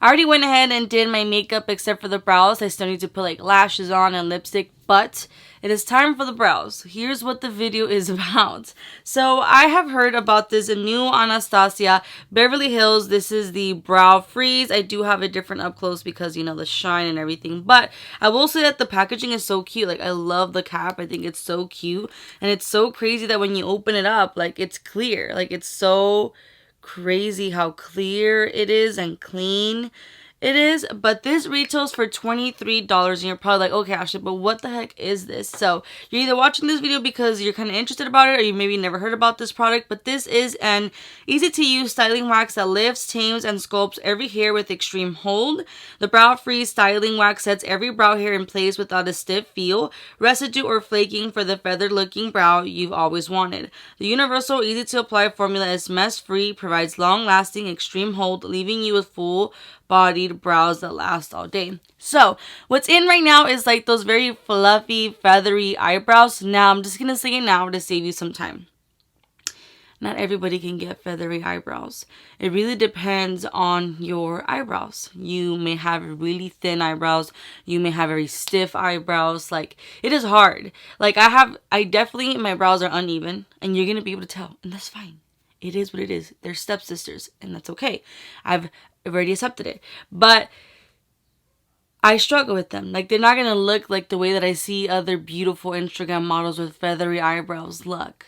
I already went ahead and did my makeup except for the brows. I still need to put like lashes on and lipstick, but it is time for the brows. Here's what the video is about. So I have heard about this new Anastasia Beverly Hills. This is the Brow Freeze. I do have it different up close because, you know, the shine and everything. But I will say that the packaging is so cute. Like, I love the cap. I think it's so cute. And it's so crazy that when you open it up, like, it's clear. Like, it's so crazy how clear it is and clean it is. But this retails for $23 and you're probably like, okay, Ashley, but what the heck is this? So you're either watching this video because you're kind of interested about it, or you maybe never heard about this product. But this is an easy to use styling wax that lifts, tames, and sculpts every hair with extreme hold. The Brow Freeze styling wax sets every brow hair in place without a stiff feel, residue, or flaking for the feathered looking brow you've always wanted. The universal easy to apply formula is mess free, provides long lasting extreme hold, leaving you with full bodied brows that last all day. So what's in right now is like those very fluffy, feathery eyebrows. Now I'm just gonna say it now to save you some time. Not everybody can get feathery eyebrows. It really depends on your eyebrows. You may have really thin eyebrows. You may have very stiff eyebrows. Like, it is hard. Like, I definitely, my brows are uneven, and you're gonna be able to tell, and that's fine. It is what it is. They're stepsisters, and that's okay. I've already accepted it. But I struggle with them. Like, they're not going to look like the way that I see other beautiful Instagram models with feathery eyebrows look.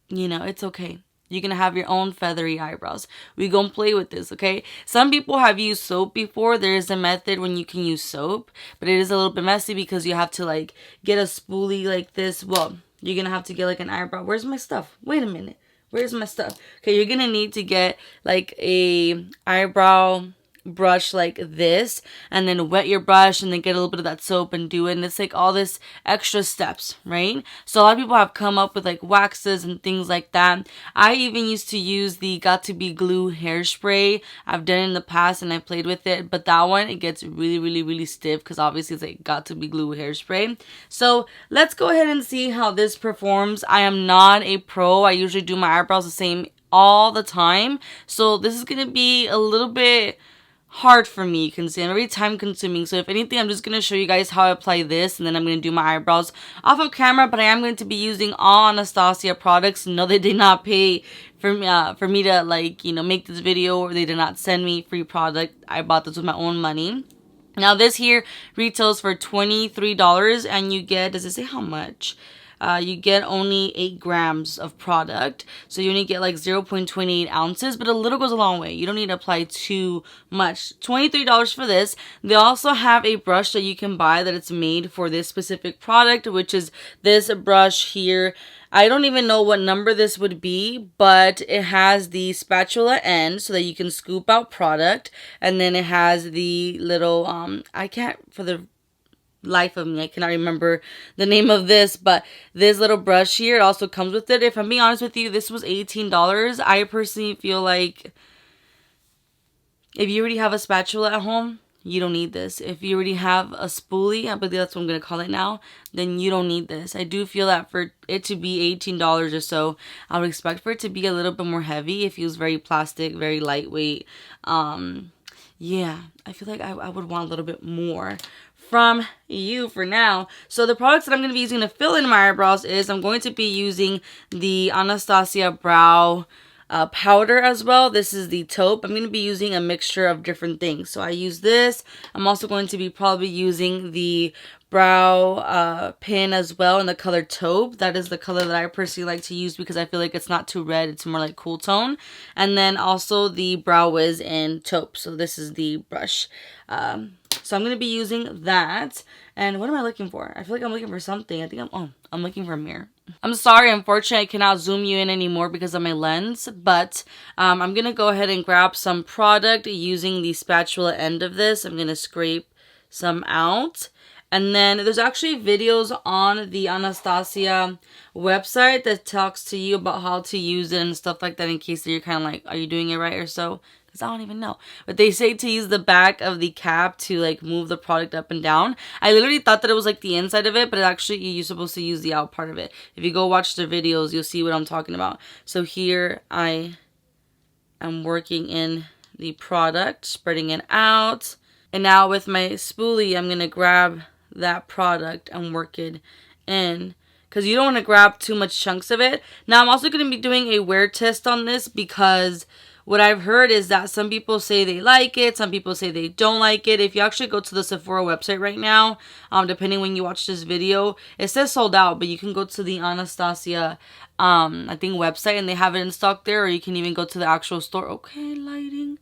You know, it's okay. You're going to have your own feathery eyebrows. We're going to play with this, okay? Some people have used soap before. There is a method when you can use soap, but it is a little bit messy because you have to, like, get a spoolie like this. Well, you're going to have to get, like, an eyebrow. Where's my stuff? Wait a minute. Where's my stuff? Okay, you're going to need to get, like, a eyebrow brush like this, and then wet your brush and then get a little bit of that soap and do it. And it's like all this extra steps, right? So a lot of people have come up with like waxes and things like that. I even used to use the Got To Be Glue hairspray. I've done it in the past and I played with it, but that one, it gets really, really, really stiff because obviously it's like Got To Be Glue hairspray. So let's go ahead and see how this performs. I am not a pro. I usually do my eyebrows the same all the time, so this is gonna be a little bit hard for me. You can see I'm very time consuming. So if anything, I'm just going to show you guys how I apply this, and then I'm going to do my eyebrows off of camera. But I am going to be using all Anastasia products. No, they did not pay for me to, like, you know, make this video, or they did not send me free product. I bought this with my own money. Now this here retails for $23 and you get, does it say how much? You get only 8 grams of product. So you only get like 0.28 ounces, but a little goes a long way. You don't need to apply too much. $23 for this. They also have a brush that you can buy that it's made for this specific product, which is this brush here. I don't even know what number this would be, but it has the spatula end so that you can scoop out product. And then it has the little, I can't, for the life of me, I cannot remember the name of this, but this little brush here, it also comes with it. If I'm being honest with you, this was $18. I personally feel like if you already have a spatula at home, you don't need this. If you already have a spoolie, I believe that's what I'm going to call it now, then you don't need this. I do feel that for it to be $18 or so, I would expect for it to be a little bit more heavy. It feels very plastic, very lightweight. Yeah, I feel like I would want a little bit more from you for now. So the products that I'm going to be using to fill in my eyebrows is I'm going to be using the Anastasia Brow powder as well. This is the Taupe. I'm going to be using a mixture of different things. So I use this. I'm also going to be probably using the brow pin as well in the color Taupe. That is the color that I personally like to use because I feel like it's not too red. It's more like cool tone. And then also the Brow Wiz in Taupe. So this is the brush. So I'm going to be using that. And what am I looking for? I feel like I'm looking for something. I think I'm looking for a mirror. I'm sorry, unfortunately, I cannot zoom you in anymore because of my lens. But I'm going to go ahead and grab some product using the spatula end of this. I'm going to scrape some out. And then there's actually videos on the Anastasia website that talks to you about how to use it and stuff like that in case you're kind of like, are you doing it right or so? Because I don't even know. But they say to use the back of the cap to like move the product up and down. I literally thought that it was like the inside of it, but actually you're supposed to use the out part of it. If you go watch the videos, you'll see what I'm talking about. So here I am working in the product, spreading it out. And now with my spoolie, I'm going to grab that product and work it in, because you don't want to grab too much chunks of it. Now I'm also going to be doing a wear test on this, because what I've heard is that some people say they like it, some people say they don't like it. If you actually go to the Sephora website right now, depending when you watch this video, it says sold out, but you can go to the Anastasia I think website and they have it in stock there, or you can even go to the actual store. Okay, lighting.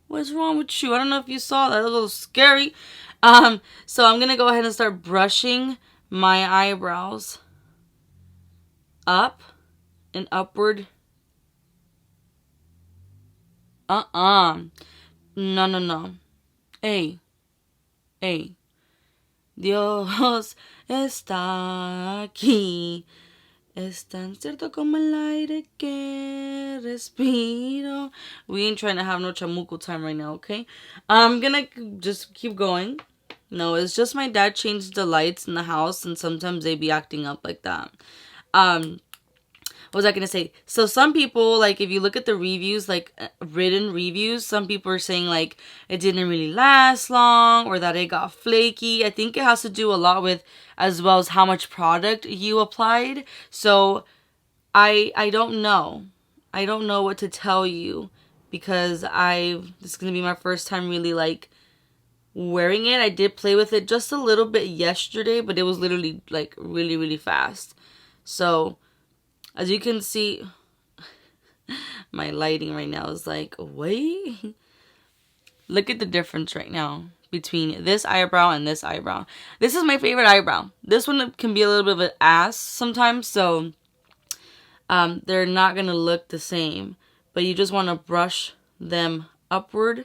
What's wrong with you? I don't know if you saw that. That was a little scary. So I'm going to go ahead and start brushing my eyebrows up and upward. No, no, no. Hey. Dios está aquí. Es tan cierto como el aire que respiro. We ain't trying to have no chamuco time right now, okay? I'm gonna just keep going. No, it's just my dad changed the lights in the house, and sometimes they be acting up like that. What was I gonna say? So some people, like, if you look at the reviews, like written reviews, some people are saying like it didn't really last long, or that it got flaky. I think it has to do a lot with, as well as how much product you applied. So I don't know. I don't know what to tell you, because this is gonna be my first time really like wearing it. I did play with it just a little bit yesterday, but it was literally like really, really fast. So as you can see, my lighting right now is like, wait. Look at the difference right now between this eyebrow and this eyebrow. This is my favorite eyebrow. This one can be a little bit of an ass sometimes, so they're not going to look the same. But you just want to brush them upward.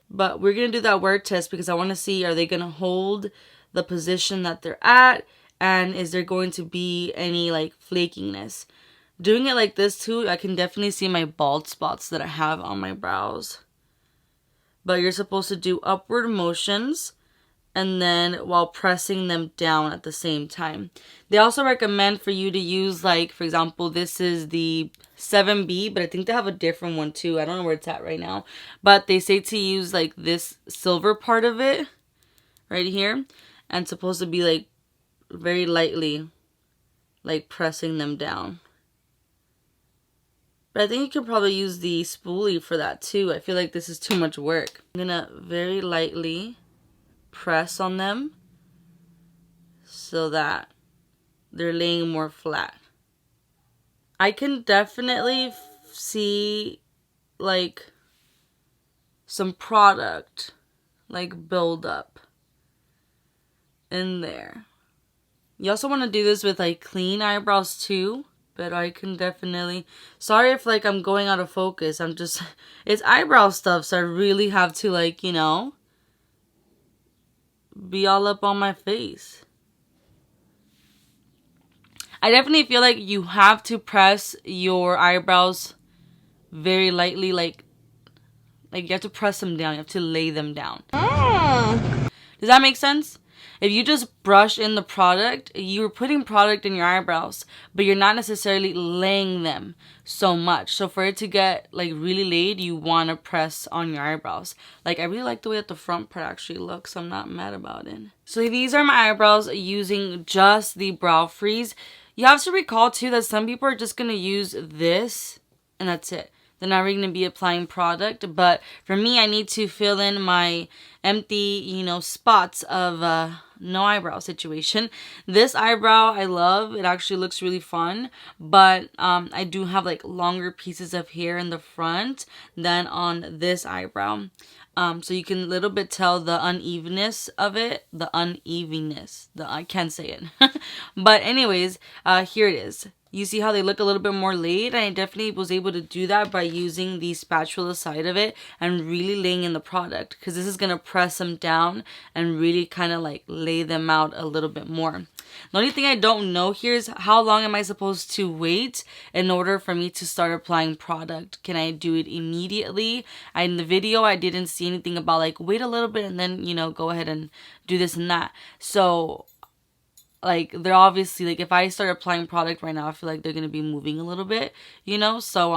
But we're going to do that wear test, because I want to see, are they going to hold the position that they're at? And is there going to be any like flakiness? Doing it like this too, I can definitely see my bald spots that I have on my brows. But you're supposed to do upward motions, and then while pressing them down at the same time. They also recommend for you to use, like, for example, this is the 7B, but I think they have a different one too. I don't know where it's at right now. But they say to use like this silver part of it right here, and it's supposed to be like very lightly like pressing them down. But I think you could probably use the spoolie for that too. I feel like this is too much work. I'm gonna very lightly press on them so that they're laying more flat. I can definitely see like some product like build up in there. You also want to do this with like clean eyebrows too. But I can definitely... Sorry if, like, I'm going out of focus. I'm just... It's eyebrow stuff, so I really have to, like, you know, be all up on my face. I definitely feel like you have to press your eyebrows very lightly. Like you have to press them down. You have to lay them down. Does that make sense? If you just brush in the product, you're putting product in your eyebrows, but you're not necessarily laying them so much. So for it to get like really laid, you want to press on your eyebrows. Like, I really like the way that the front part actually looks. I'm not mad about it. So these are my eyebrows using just the Brow Freeze. You have to recall too that some people are just going to use this and that's it. They're not really going to be applying product. But for me, I need to fill in my empty, you know, spots of no eyebrow situation. This eyebrow I love. It actually looks really fun. But I do have like longer pieces of hair in the front than on this eyebrow. So you can a little bit tell the unevenness of it. I can't say it. But anyways, here it is. You see how they look a little bit more laid? And I definitely was able to do that by using the spatula side of it and really laying in the product, because this is going to press them down and really kind of like lay them out a little bit more. The only thing I don't know here is how long am I supposed to wait in order for me to start applying product? Can I do it immediately? In the video, I didn't see anything about like wait a little bit and then, you know, go ahead and do this and that. So like, they're obviously, like, if I start applying product right now, I feel like they're going to be moving a little bit, you know? So,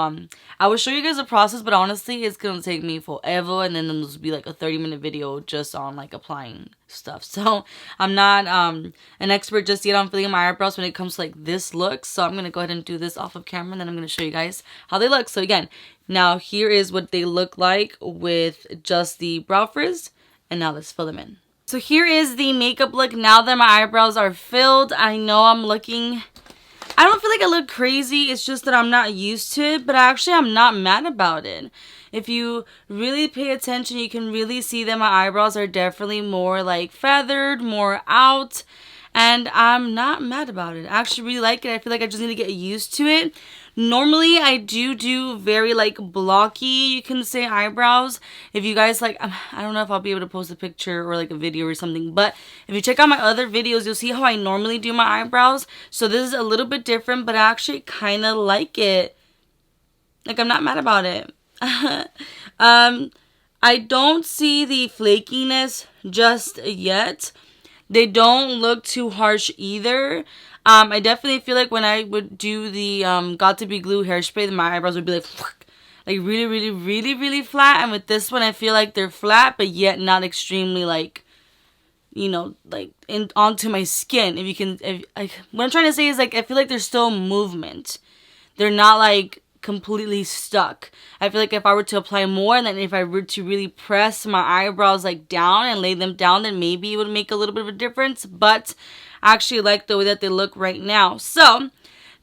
I will show you guys the process, but honestly, it's going to take me forever, and then this will be, like, a 30-minute video just on, like, applying stuff. So, I'm not, an expert just yet on filling my eyebrows when it comes to, like, this look. So, I'm going to go ahead and do this off of camera, and then I'm going to show you guys how they look. So, again, now here is what they look like with just the brow frizz, and now let's fill them in. So here is the makeup look now that my eyebrows are filled. I know I don't feel like I look crazy. It's just that I'm not used to it, but actually I'm not mad about it. If you really pay attention, you can really see that my eyebrows are definitely more like feathered, more out, and I'm not mad about it. I actually really like it. I feel like I just need to get used to it. Normally, I do very, like, blocky, you can say, eyebrows. If you guys, like, I don't know if I'll be able to post a picture or, like, a video or something. But if you check out my other videos, you'll see how I normally do my eyebrows. So this is a little bit different, but I actually kind of like it. Like, I'm not mad about it. I don't see the flakiness just yet. They don't look too harsh either. I definitely feel like when I would do the Got To Be Glue hairspray, then my eyebrows would be like really, really, really, really flat. And with this one, I feel like they're flat, but yet not extremely, like, you know, like, onto my skin. What I'm trying to say is, like, I feel like there's still movement. They're not, like, completely stuck. I feel like if I were to apply more, and then if I were to really press my eyebrows, like, down and lay them down, then maybe it would make a little bit of a difference. But I actually like the way that they look right now. So,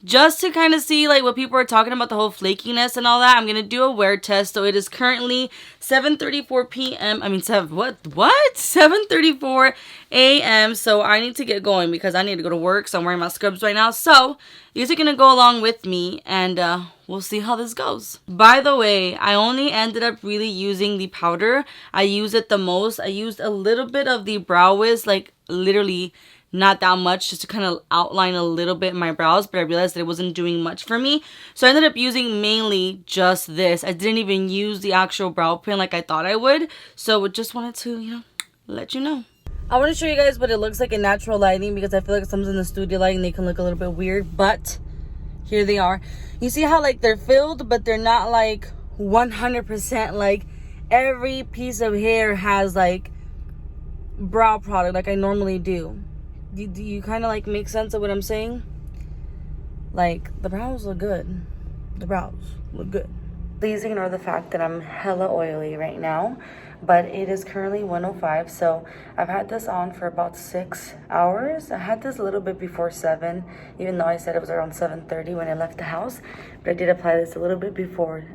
just to kind of see, like, what people are talking about, the whole flakiness and all that, I'm going to do a wear test. So, it is currently 7:34 p.m. I mean, 7:34 a.m. So, I need to get going because I need to go to work. So, I'm wearing my scrubs right now. So, you guys are going to go along with me, and we'll see how this goes. By the way, I only ended up really using the powder. I use it the most. I used a little bit of the Brow Wiz, like, literally not that much, just to kind of outline a little bit my brows, but I realized that it wasn't doing much for me. So I ended up using mainly just this. I didn't even use the actual brow pen like I thought I would. So I just wanted to, you know, let you know. I want to show you guys what it looks like in natural lighting, because I feel like sometimes in the studio lighting they can look a little bit weird, but here they are. You see how, like, they're filled, but they're not, like, 100%, like, every piece of hair has, like, brow product like I normally do. Do you kind of, like, make sense of what I'm saying? Like, the brows look good. The brows look good. Please ignore the fact that I'm hella oily right now, but it is currently 1:05, so I've had this on for about 6 hours. I had this a little bit before 7, even though I said it was around 7:30 when I left the house, but I did apply this a little bit before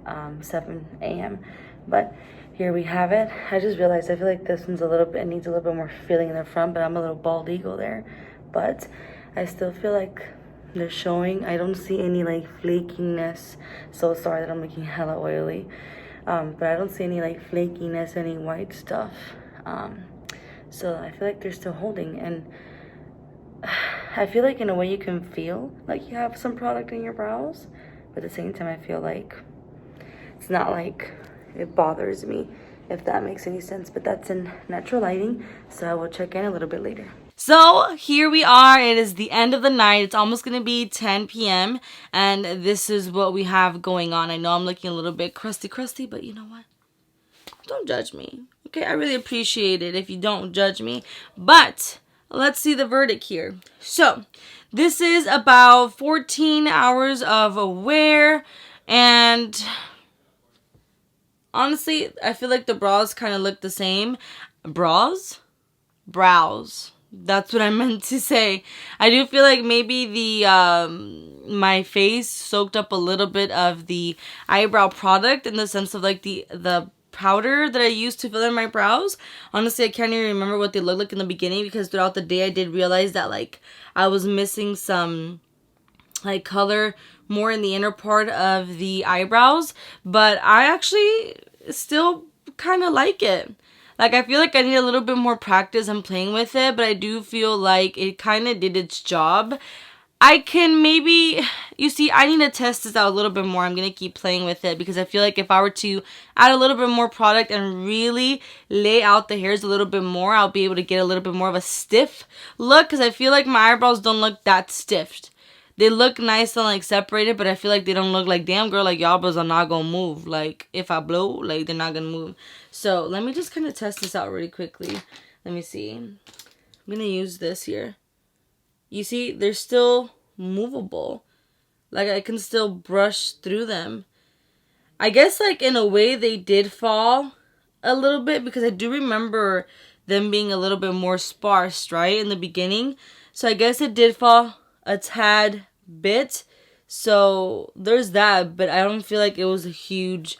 7 a.m. But here we have it. I just realized I feel like this one's needs a little bit more filling in the front, but I'm a little bald eagle there. But I still feel like they're showing. I don't see any, like, flakiness. So sorry that I'm looking hella oily. But I don't see any, like, flakiness, any white stuff. So I feel like they're still holding. And I feel like in a way you can feel like you have some product in your brows. But at the same time, I feel like it's not like it bothers me, if that makes any sense. But that's in natural lighting, so I will check in a little bit later. So here we are. It is the end of the night. It's almost gonna be 10 p.m. and this is what we have going on. I know I'm looking a little bit crusty, but you know what? Don't judge me, okay? I really appreciate it if you don't judge me. But let's see the verdict here. So this is about 14 hours of wear, and honestly, I feel like the brows kind of look the same. Brows? That's what I meant to say. I do feel like maybe my face soaked up a little bit of the eyebrow product, in the sense of, like, the powder that I used to fill in my brows. Honestly, I can't even remember what they looked like in the beginning, because throughout the day I did realize that, like, I was missing some, like, color more in the inner part of the eyebrows. But I actually still kind of like it. Like, I feel like I need a little bit more practice and playing with it, but I do feel like it kind of did its job. I can maybe, you see, I need to test this out a little bit more. I'm going to keep playing with it because I feel like if I were to add a little bit more product and really lay out the hairs a little bit more, I'll be able to get a little bit more of a stiff look, because I feel like my eyebrows don't look that stiff. They look nice and like separated, but I feel like they don't look like, damn girl, like your eyebrows are not going to move. Like if I blow, like they're not going to move. So let me just kind of test this out really quickly. Let me see. I'm going to use this here. You see, they're still movable. Like, I can still brush through them. I guess, like, in a way, they did fall a little bit, because I do remember them being a little bit more sparse, right, in the beginning. So I guess it did fall a tad bit. So there's that, but I don't feel like it was a huge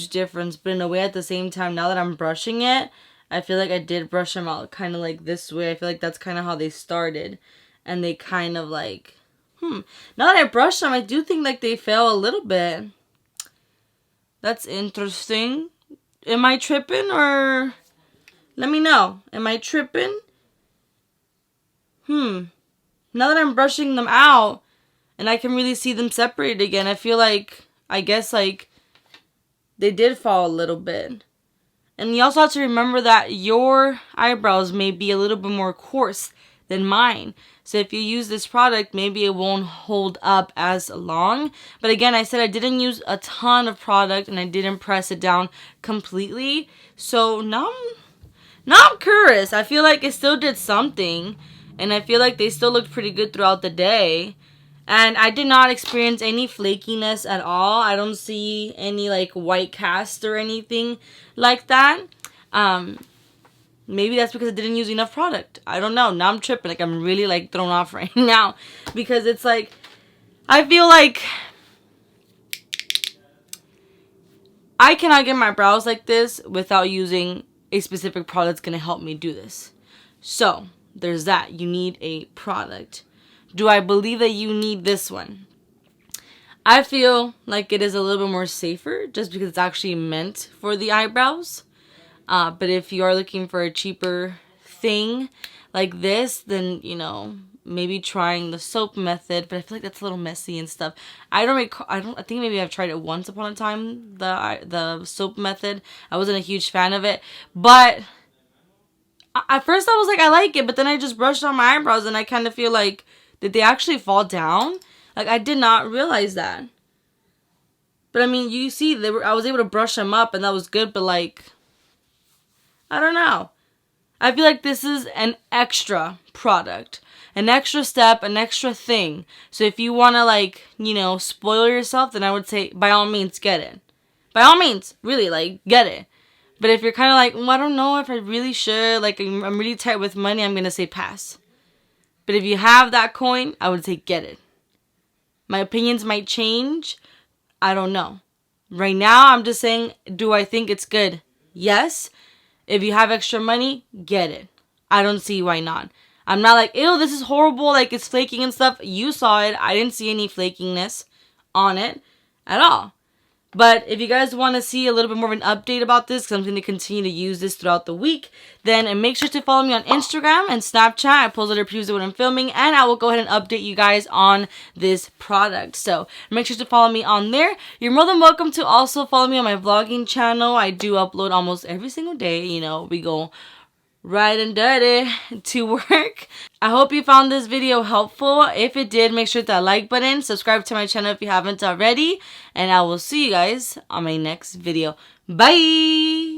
difference. But in a way, at the same time, now that I'm brushing it, I feel like I did brush them out kind of like this way. I feel like that's kind of how they started. And they kind of like, now that I brushed them, I do think like they fell a little bit. That's interesting. Am I tripping, or let me know. Am I tripping? Now that I'm brushing them out and I can really see them separated again, I feel like, I guess like they did fall a little bit. And you also have to remember that your eyebrows may be a little bit more coarse than mine. So if you use this product, maybe it won't hold up as long. But again, I said I didn't use a ton of product and I didn't press it down completely. So now I'm curious. I feel like it still did something. And I feel like they still looked pretty good throughout the day. And I did not experience any flakiness at all. I don't see any like white cast or anything like that. Maybe that's because I didn't use enough product. I don't know. Now I'm tripping. Like, I'm really, like, thrown off right now. Because it's like, I feel like I cannot get my brows like this without using a specific product that's going to help me do this. So, there's that. You need a product. Do I believe that you need this one? I feel like it is a little bit more safer just because it's actually meant for the eyebrows. But if you are looking for a cheaper thing like this, then, you know, maybe trying the soap method. But I feel like that's a little messy and stuff. I think maybe I've tried it once upon a time, the soap method. I wasn't a huge fan of it. But at first I was like, I like it. But then I just brushed on my eyebrows and I kind of feel like, did they actually fall down? Like, I did not realize that. But I mean, you see, I was able to brush them up and that was good. But like, I don't know. I feel like this is an extra product. An extra step, an extra thing. So if you want to, like, you know, spoil yourself, then I would say, by all means, get it. By all means, really, like, get it. But if you're kind of like, well, I don't know if I really should, like, I'm really tight with money, I'm going to say pass. But if you have that coin, I would say get it. My opinions might change. I don't know. Right now, I'm just saying, do I think it's good? Yes. If you have extra money, get it. I don't see why not. I'm not like, ew, this is horrible, like it's flaking and stuff. You saw it. I didn't see any flakiness on it at all. But if you guys want to see a little bit more of an update about this, because I'm going to continue to use this throughout the week, then make sure to follow me on Instagram and Snapchat. I post other previews of what I'm filming, and I will go ahead and update you guys on this product. So make sure to follow me on there. You're more than welcome to also follow me on my vlogging channel. I do upload almost every single day. You know, we go right and dirty to work. I hope you found this video helpful. If it did, make sure to hit that like button, subscribe to my channel if you haven't already, and I will see you guys on my next video. Bye!